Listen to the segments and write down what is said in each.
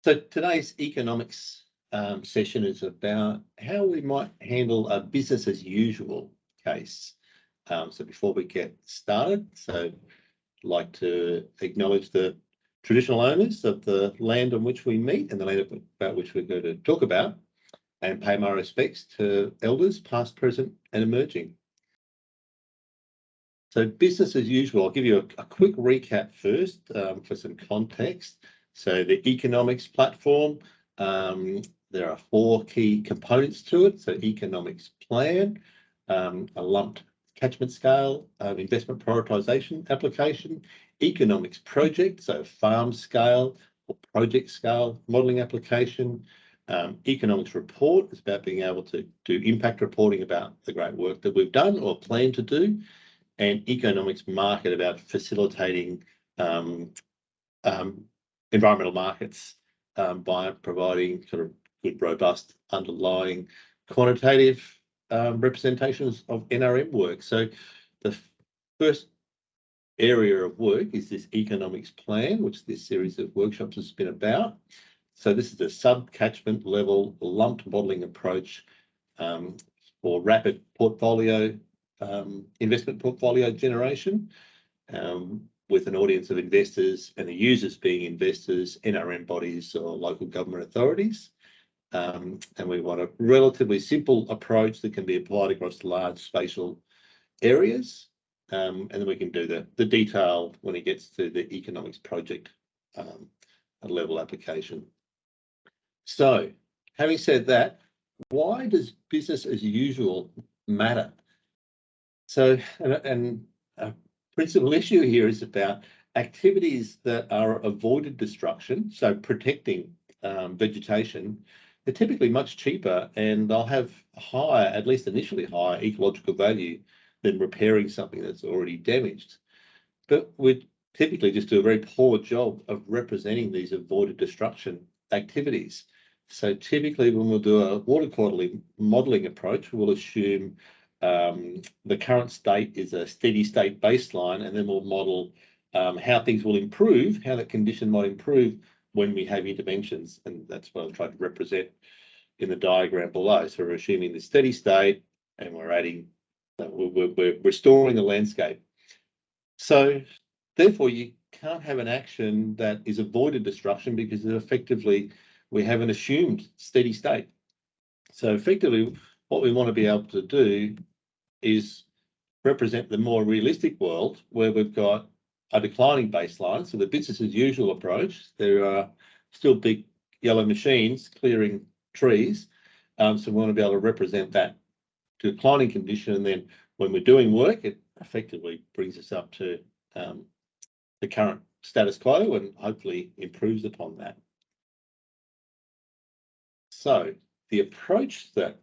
So today's economics session is about how we might handle a business as usual case. So before we get started, I'd like to acknowledge the traditional owners of the land on which we meet and the land about which we're going to talk about, and pay my respects to elders past, present and emerging. So business as usual, I'll give you a quick recap first for some context. So the economics platform, there are 4 key components to it. So economics plan, a lumped catchment scale, investment prioritisation application, economics project, so farm scale or project scale modelling application, economics report is about being able to do impact reporting about the great work that we've done or plan to do, and economics market about facilitating environmental markets by providing sort of good, robust, underlying quantitative representations of NRM work. So the first area of work is this economics plan, which this series of workshops has been about. So this is a sub-catchment level lumped modelling approach for rapid portfolio investment portfolio generation, with an audience of investors and the users being investors, NRM bodies or local government authorities. And we want a relatively simple approach that can be applied across large spatial areas. And then we can do the detail when it gets to the economics project level application. So having said that, why does business as usual matter? So, and a principal issue here is about activities that are avoided destruction, so protecting vegetation. They're typically much cheaper and they'll have higher, at least initially higher, ecological value than repairing something that's already damaged. But we typically just do a very poor job of representing these avoided destruction activities. So typically when we'll do a water quality modelling approach, we'll assume the current state is a steady state baseline, and then we'll model how things will improve, how that condition might improve when we have interventions. And that's what I've tried to represent in the diagram below. So we're assuming the steady state and we're adding, we're restoring the landscape. So therefore you can't have an action that is avoided destruction because effectively we have an assumed steady state. So effectively what we want to be able to do is represent the more realistic world where we've got a declining baseline. So the business as usual approach, there are still big yellow machines clearing trees. So we want to be able to represent that declining condition. And then when we're doing work, it effectively brings us up to the current status quo and hopefully improves upon that. So the approach that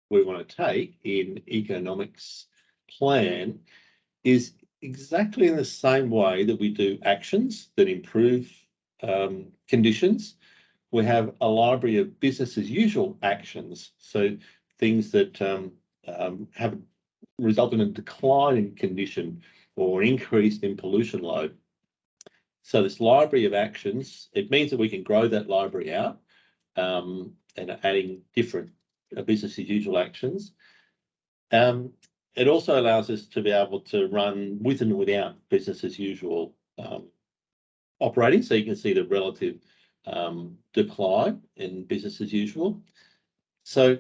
we want to take in economics plan is exactly in the same way that we do actions that improve conditions. We have a library of business as usual actions, so things that have resulted in a decline in condition or increase in pollution load. So this library of actions, it means that we can grow that library out and adding different business as usual actions. It also allows us to be able to run with and without business as usual operating. So you can see the relative decline in business as usual. So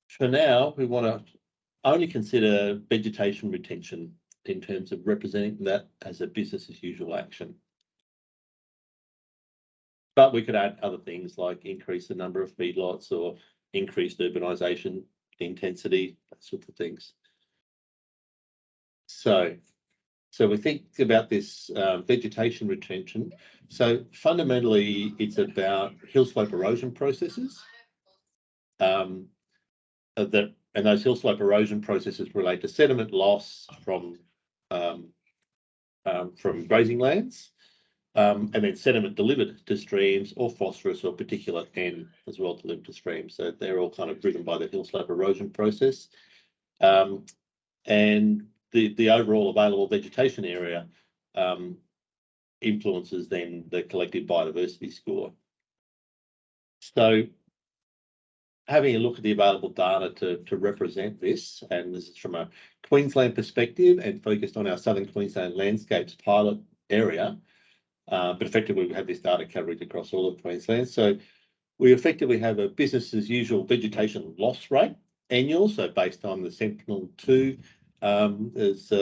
for now, we want to only consider vegetation retention in terms of representing that as a business as usual action. But we could add other things like increase the number of feedlots or increased urbanisation intensity, that sort of things. So we think about this vegetation retention. So fundamentally, it's about hill slope erosion processes. And those hill slope erosion processes relate to sediment loss from grazing lands, and then sediment delivered to streams, or phosphorus or particulate N as well delivered to streams. So they're all kind of driven by the hill slope erosion process. And the overall available vegetation area influences then the collective biodiversity score. So having a look at the available data to represent this, and this is from a Queensland perspective and focused on our Southern Queensland landscapes pilot area, but effectively we have this data coverage across all of Queensland. So we effectively have a business as usual vegetation loss rate annual, so based on the Sentinel-2 as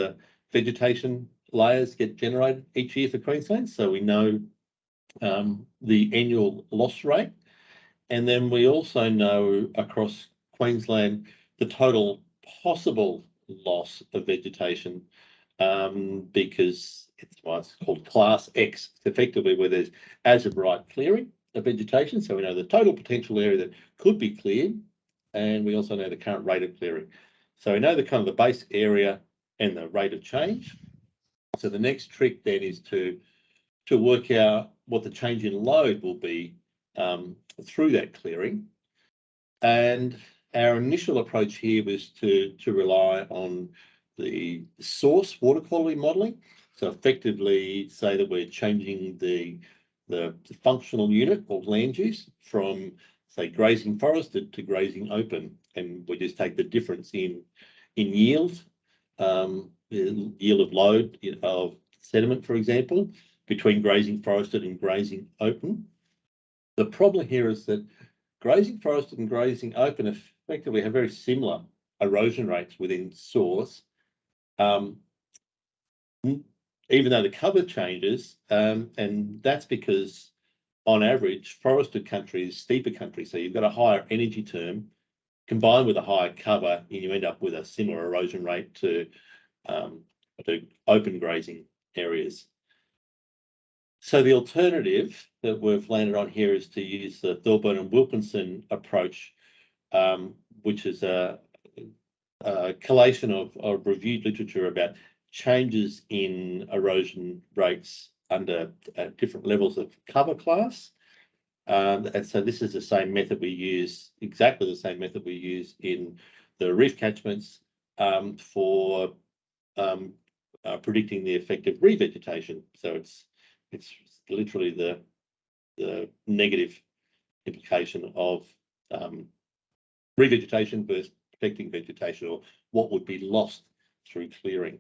vegetation layers get generated each year for Queensland. So we know the annual loss rate. And then we also know across Queensland the total possible loss of vegetation because it's called Class X, effectively where there's as of right clearing of vegetation. So we know the total potential area that could be cleared, and we also know the current rate of clearing. So we know the kind of the base area and the rate of change. So the next trick then is to work out what the change in load will be through that clearing. And our initial approach here was to rely on the source water quality modelling. So effectively say that we're changing the functional unit or land use from, say, grazing forested to grazing open, and we just take the difference in yield, yield of load of sediment, for example, between grazing forested and grazing open. The problem here is that grazing forested and grazing open effectively have very similar erosion rates within source, even though the cover changes, and that's because on average forested country is steeper country, so you've got a higher energy term combined with a higher cover, and you end up with a similar erosion rate to open grazing areas. So the alternative that we've landed on here is to use the Thorburn and Wilkinson approach, which is a collation of reviewed literature about changes in erosion rates under different levels of cover class. And so this is the same method we use, exactly the same method we use in the reef catchments for predicting the effect of revegetation. So it's literally the negative implication of revegetation versus protecting vegetation, or what would be lost through clearing.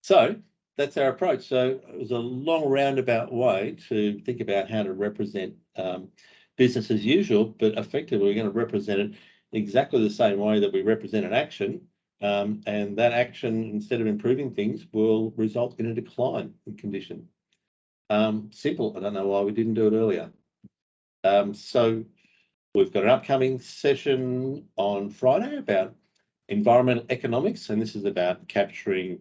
So that's our approach. So it was a long roundabout way to think about how to represent business as usual, but effectively we're going to represent it exactly the same way that we represent an action. And that action, instead of improving things, will result in a decline in condition. Simple. I don't know why we didn't do it earlier. So we've got an upcoming session on Friday about environmental economics, and this is about capturing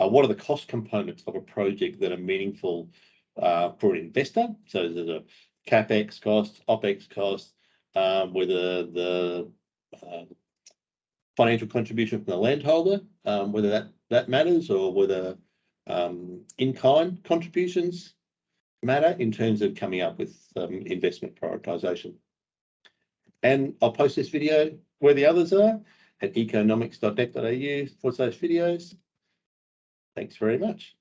what are the cost components of a project that are meaningful for an investor. So there's a CapEx cost, OpEx cost, whether the financial contribution from the landholder, whether that matters, or whether in-kind contributions matter in terms of coming up with investment prioritisation. And I'll post this video where the others are at economics.net.au for those videos. Thanks very much.